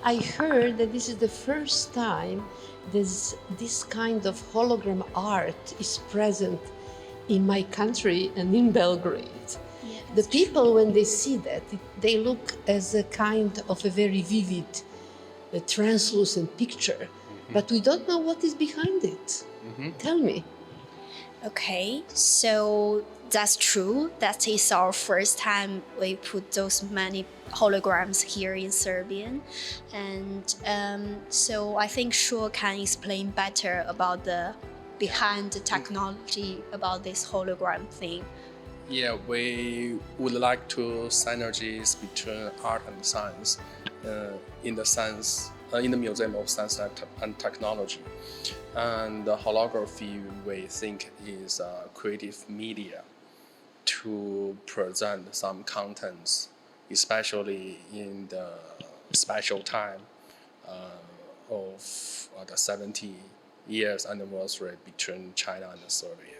I heard that this is the first time this kind of hologram art is present in my country and in Belgrade. Yeah, The people, when they see that, they look as a kind of a very vivid, translucent picture, but we don't know what is behind it. Tell me. Okay, so that's true. That is our first time we put those many holograms here in Serbian. And so I think Shuo can explain better about the behind the technology about this hologram thing. Yeah, we would like to synergies between art and science in the Museum of Science and Technology. And the holography, we think, is a creative media to present some contents, especially in the special time of the 70 years anniversary between China and Serbia.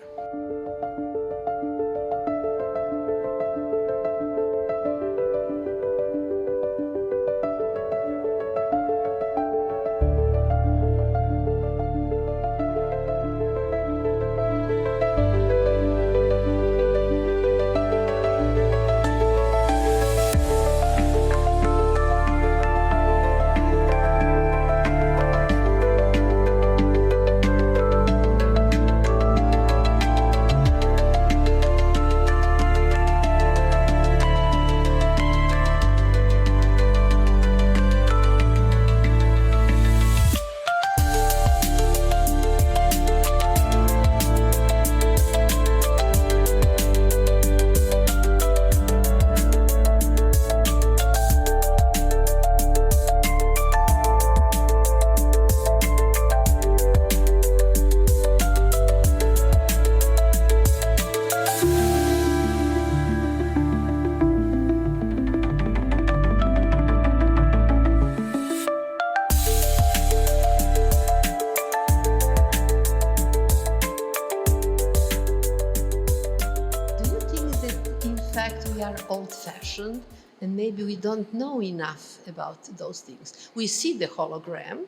Old-fashioned, and maybe we don't know enough about those things. We see the hologram,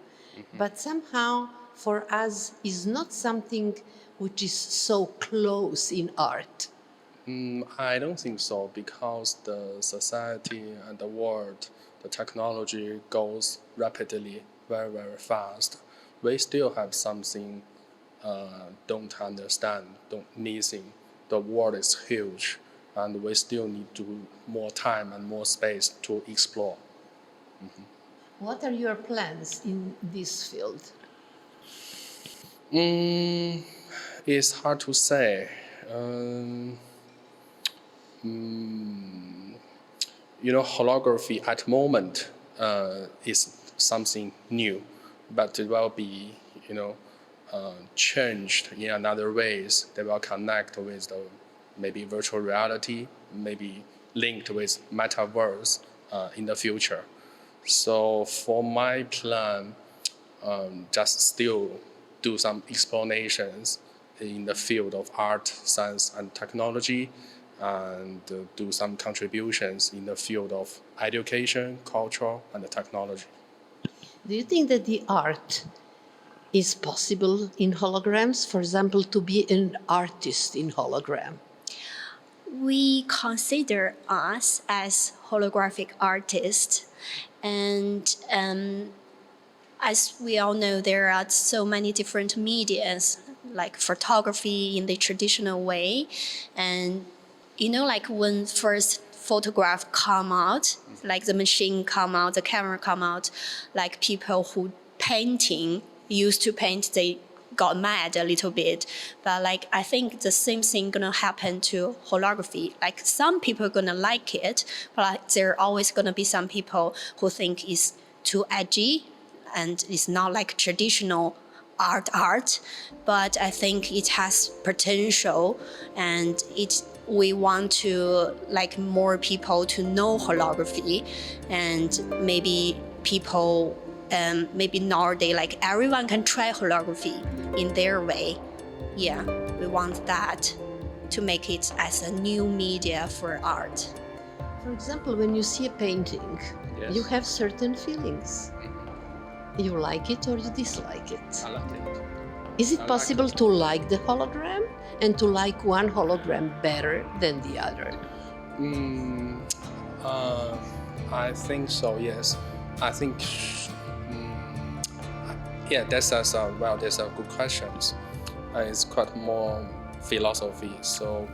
but somehow for us is not something which is so close in art. I don't think so, because the society and the world, the technology goes rapidly, very, very fast. We still have something don't understand, missing. The world is huge, and we still need more time and more space to explore. What are your plans in this field? It's hard to say. Holography at the moment is something new, but it will be, changed in another ways. They will connect with the maybe virtual reality, maybe linked with metaverse in the future. So for my plan, just still do some explanations in the field of art, science, and technology, and do some contributions in the field of education, culture, and technology. Do you think that the art is possible in holograms? For example, to be an artist in hologram? We consider us as holographic artists, and as we all know, there are so many different medias, like photography in the traditional way, and like when first photograph come out, like the machine come out, the camera come out, like people who used to paint, they got mad a little bit, but I think the same thing gonna happen to holography. Like some people are gonna like it, but there are always gonna be some people who think it's too edgy and it's not like traditional art. But I think it has potential, and we want to more people to know holography, and maybe people. Maybe nowadays, everyone can try holography in their way. Yeah, we want that to make it as a new media for art. For example, when you see a painting, Yes. you have certain feelings. You like it or you dislike it? I like it. Is it I like possible it. to like the hologram and to like one hologram better than the other? I think so. Yes, I think. Yeah, that's a good question. It's quite more philosophy. So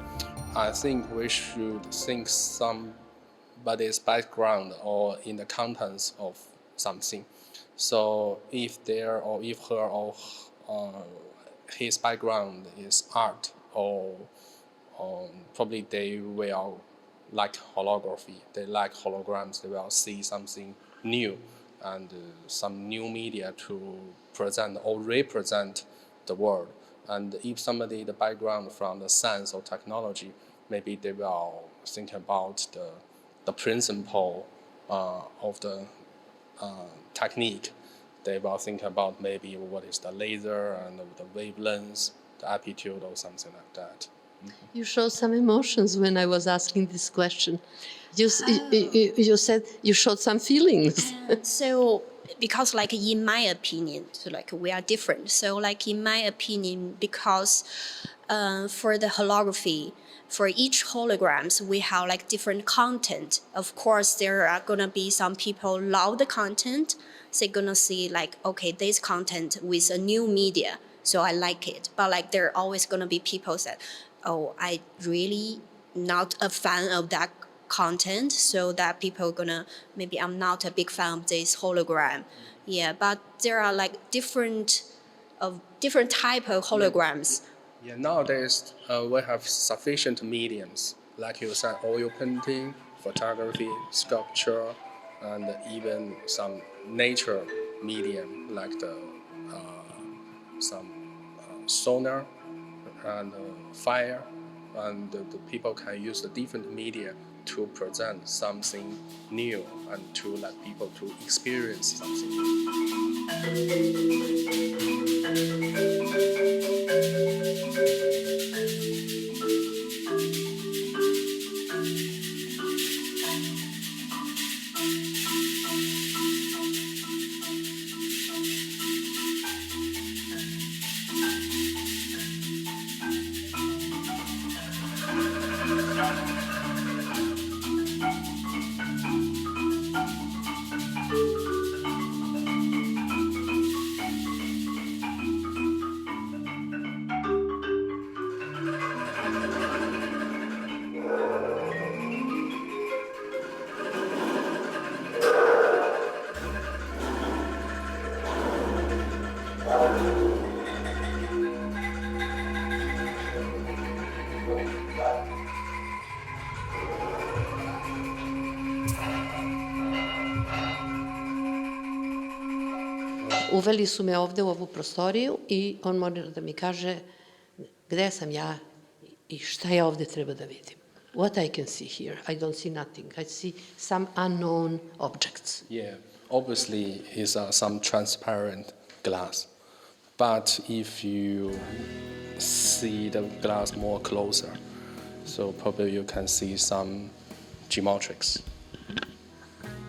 I think we should think somebody's background or in the contents of something. So if there or if her or his background is art or probably they will like holography, they like holograms, they will see something new and some new media to present or represent the world. And if somebody the background from the science or technology, maybe they will think about the principle of the technique. They will think about maybe what is the laser and the wavelengths, the amplitude or something like that. You showed some emotions when I was asking this question. You said you showed some feelings. So because like in my opinion, so like we are different. So like in my opinion, because for the holography, for each holograms, we have like different content. Of course, there are gonna be some people love the content. They're gonna see like, okay, this content with a new media, so I like it. But like there are always gonna be people that, oh, I really not a fan of that content, so that people gonna, maybe I'm not a big fan of this hologram. Yeah, but there are like different type of holograms. Yeah, nowadays we have sufficient mediums, like you said, oil painting, photography, sculpture, and even some nature medium like the some sonar and fire, and the people can use the different media to present something new and to let people to experience something. Uveli su me ovde u ovu prostoriju i on mora da mi kaže gde sam ja i šta ja ovde treba da vidim. What I can see here? I don't see nothing. I see some unknown objects. Yeah, obviously it's some transparent glass, but if you see the glass more closer, so probably you can see some geometrics.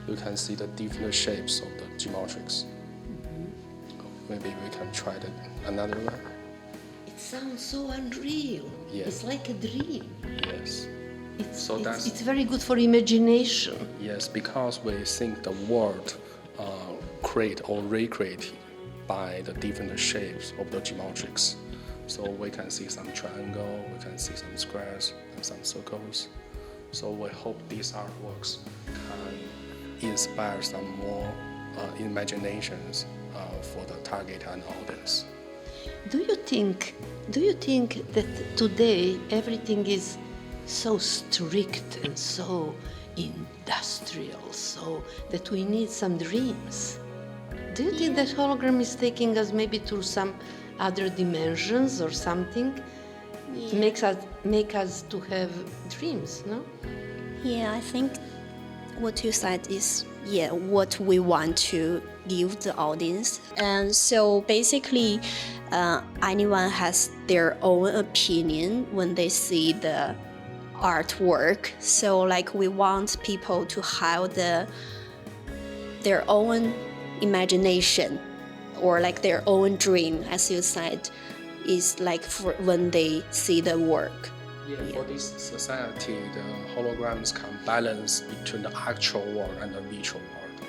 You can see the different shapes of the geometrics. Maybe we can try another one. It sounds so unreal. Yeah. It's like a dream. Yes. It's very good for imagination. Yes, because we think the world create or recreate by the different shapes of the geometrics. So we can see some triangle, we can see some squares and some circles. So we hope these artworks can inspire some more imaginations for the target and audience. Do you think that today everything is so strict and so industrial, so that we need some dreams? Do you think that hologram is taking us maybe to some other dimensions or something? Yeah. Make us to have dreams, no? Yeah, I think what you said is what we want to give the audience. And so basically anyone has their own opinion when they see the artwork. So like we want people to have their own imagination or like their own dream, as you said, is like for when they see the work. Yeah, for this society, the holograms can balance between the actual world and the virtual world.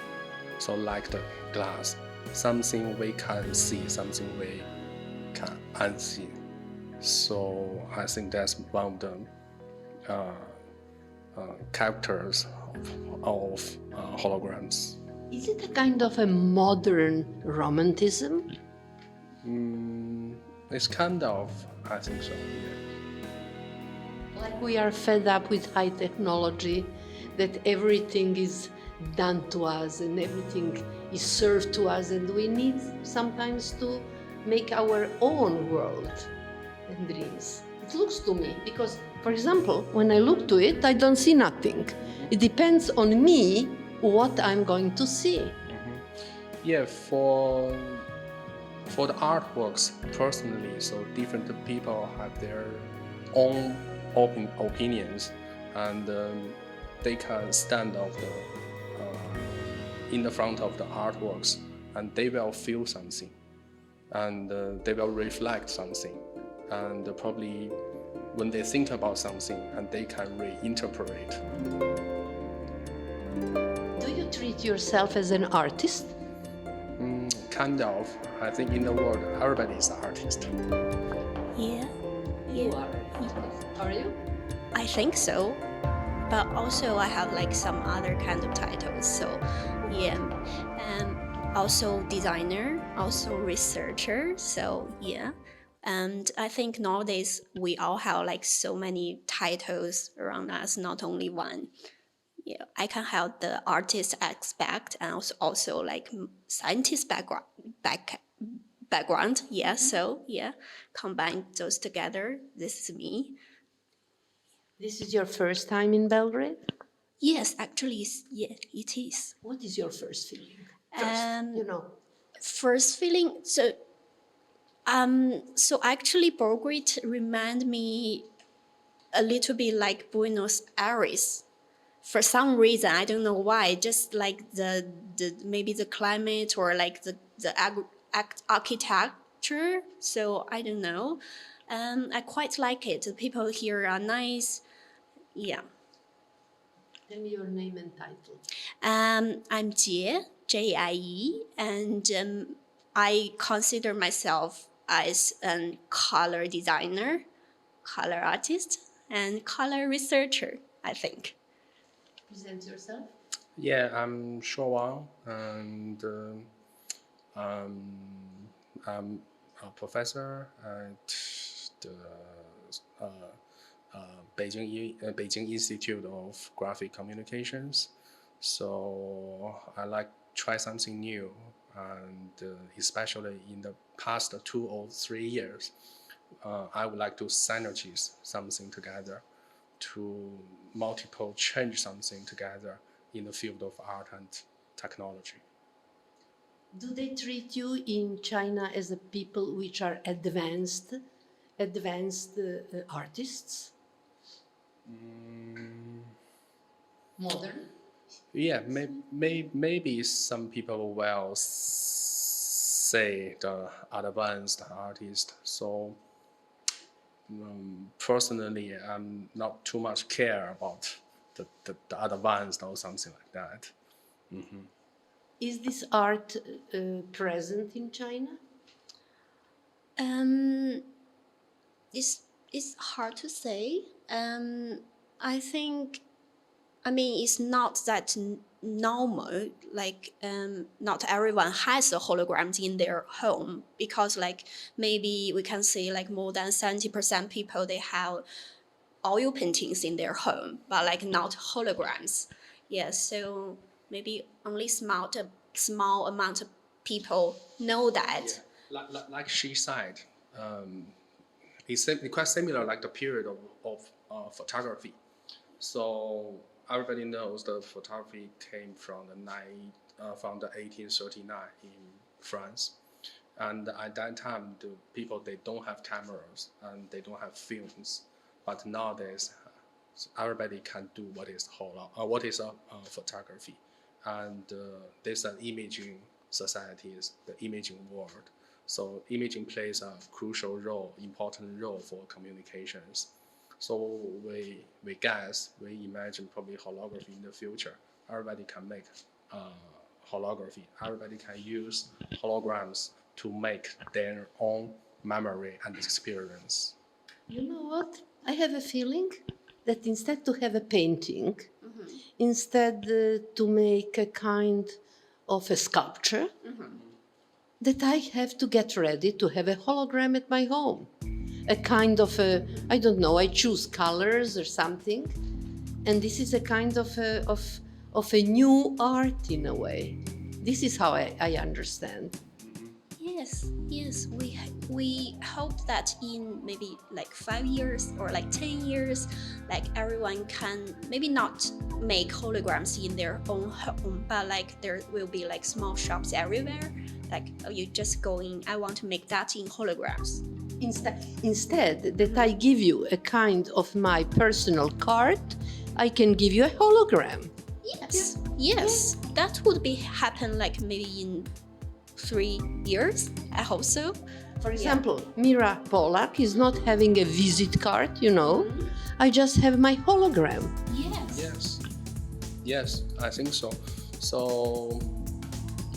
So like the glass, something we can see, something we can unsee. So I think that's one of the characters of holograms. Is it a kind of a modern romanticism? It's kind of, I think so, yeah. Like we are fed up with high technology, that everything is done to us and everything is served to us, and we need sometimes to make our own world and dreams. It looks to me, because, for example, when I look to it, I don't see nothing. It depends on me what I'm going to see. Yeah, for the artworks personally, so different people have their own opinions, and they can stand of the in the front of the artworks, and they will feel something, and they will reflect something, and probably when they think about something, and they can reinterpret. Do you treat yourself as an artist? Kind of. I think in the world, everybody is an artist. Yeah. You are an artist. Are you? I think so, but also I have like some other kind of titles. So, yeah, also designer, also researcher. So yeah, and I think nowadays we all have like so many titles around us, not only one. Yeah, I can have the artist aspect and also like scientist background. Yeah, so yeah, combine those together. This is me. This is your first time in Belgrade? Yes, actually, yeah, it is. What is your first feeling? First, First feeling. So actually, Belgrade remind me a little bit like Buenos Aires. For some reason, I don't know why. Just like the maybe the climate or like the architecture. So I don't know. I quite like it. The people here are nice. Yeah. Tell me your name and title. I'm Cie, Jie, and I consider myself as a color designer, color artist, and color researcher, I think. Present yourself. Yeah, I'm Shuo Wang, and I'm a professor at the Beijing Institute of Graphic Communications. So I like try something new, and especially in the past 2 or 3 years, I would like to synergize something together, to multiple change something together in the field of art and technology. Do they treat you in China as a people which are advanced artists? Modern? Yeah, maybe some people will say the advanced artist. So personally, I'm not too much care about the advanced or something like that. Is this art present in China? It's hard to say. I think, I mean, it's not that normal. Like, not everyone has a hologram in their home, because, like, maybe we can say like more than 70% people they have oil paintings in their home, but like not holograms. Yeah, so maybe only small amount of people know that. Yeah. Like she said, it's quite similar like the period of photography. So everybody knows the photography came from the 1839 in France, and at that time the people they don't have cameras and they don't have films, but nowadays everybody can do what is photography, and there's an imaging societies, the imaging world. So imaging plays a crucial role, important role for communications. So we guess, we imagine probably holography in the future. Everybody can make holography. Everybody can use holograms to make their own memory and experience. You know what? I have a feeling that instead to have a painting, instead to make a kind of a sculpture, that I have to get ready to have a hologram at my home. A kind of a, I don't know, I choose colors or something. And this is a kind of a new art in a way. This is how I understand. Yes. We hope that in maybe like 5 years or like 10 years, like everyone can maybe not make holograms in their own home, but like there will be like small shops everywhere. Like you just go in, I want to make that in holograms. Instead that I give you a kind of my personal card, I can give you a hologram. Yes. That would be happen like maybe in 3 years. I hope so. For example, Mira Polak is not having a visit card, you know. I just have my hologram. Yes, I think so. So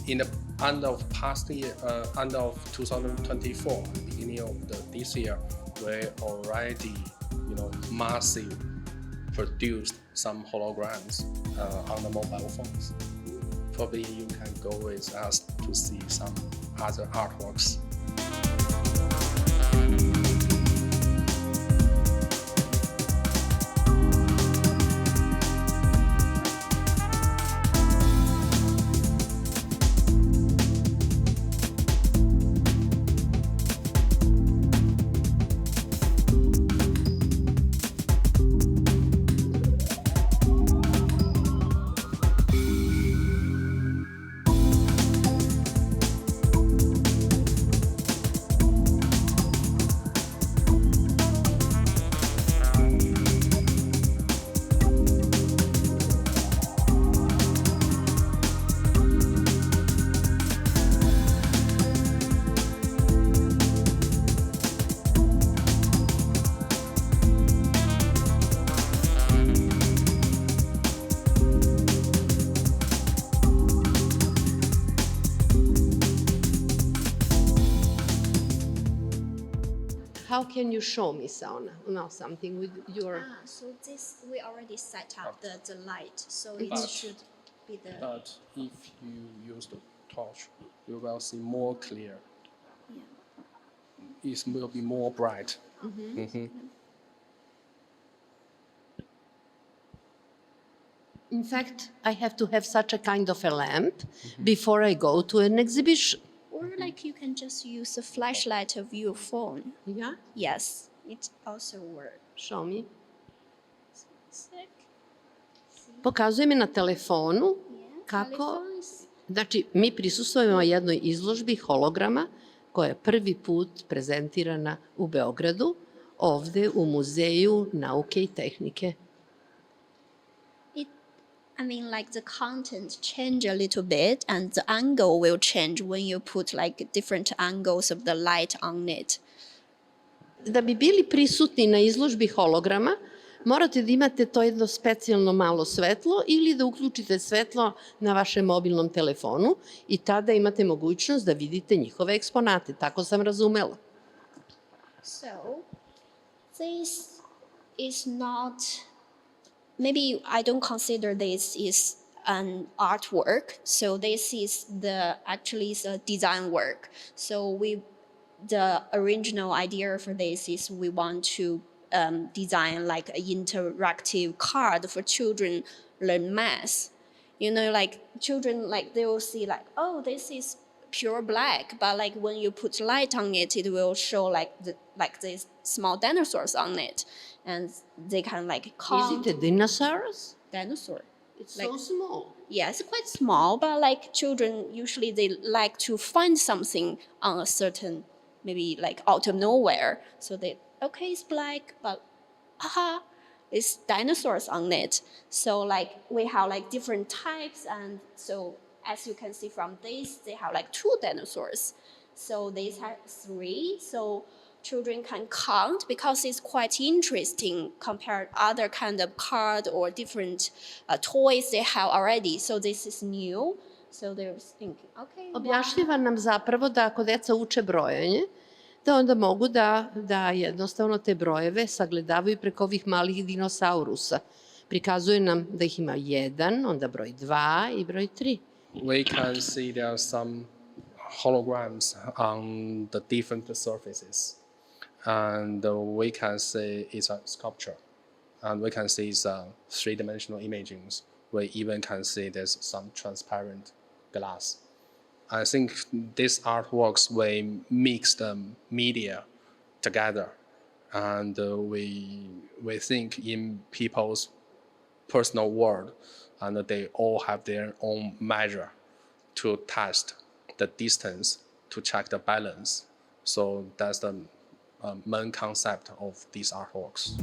in the end of past year, end of 2024, beginning of this year, we already, massive produced some holograms on the mobile phones. Probably you can go with us to see some other artworks. How can you show me something with your... So this, we already set up the light, so But- it should be the... But if you use the torch, you will see more clear. It will be more bright. In fact, I have to have such a kind of a lamp before I go to an exhibition. Or like you can just use a flashlight of your phone. Yeah? Yes, it also works. Show me. Pokazuje mi na telefonu kako... Znači, mi prisustvujemo jednoj izložbi holograma koja je prvi put prezentirana u Beogradu, ovde u Muzeju nauke i tehnike. I mean, like the content change a little bit and the angle will change when you put like different angles of the light on it. Da bi bili prisutni na izložbi holograma, morate da imate to jedno specijalno malo svetlo ili da uključite svetlo na vašem mobilnom telefonu i tada imate mogućnost da vidite njihove eksponate. Tako sam razumela. So, this is not, maybe I don't consider this is an artwork. So this is actually is a design work. So the original idea for this is we want to design like an interactive card for children learn math. You know, like children, like they will see like, oh, this is pure black, but like when you put light on it, it will show like these small dinosaurs on it, and they can like count. Is it a dinosaurs? Dinosaur. It's like, so small. Yeah, it's quite small, but like children usually they like to find something on a certain, maybe like out of nowhere. So they, okay, it's black, but aha, it's dinosaurs on it. So like we have like different types, and so as you can see from this, they have like 2 dinosaurs. So these have 3. So children can count because it's quite interesting compared other kind of card or different toys they have already. So this is new. So they're thinking, okay. Objašnjava nam zapravo da ako deca uče brojanje, da onda mogu da jednostavno te brojeve sagledavaju preko ovih malih dinosaurusa. Prikazuje nam da ih ima 1, onda broj 2 i broj 3. We can see there are some holograms on the different surfaces. And we can say it's a sculpture. And we can see it's three-dimensional images. We even can see there's some transparent glass. I think these artworks will mix the media together. And we think in people's personal world, and they all have their own measure to test the distance, to check the balance. So that's the main concept of these artworks.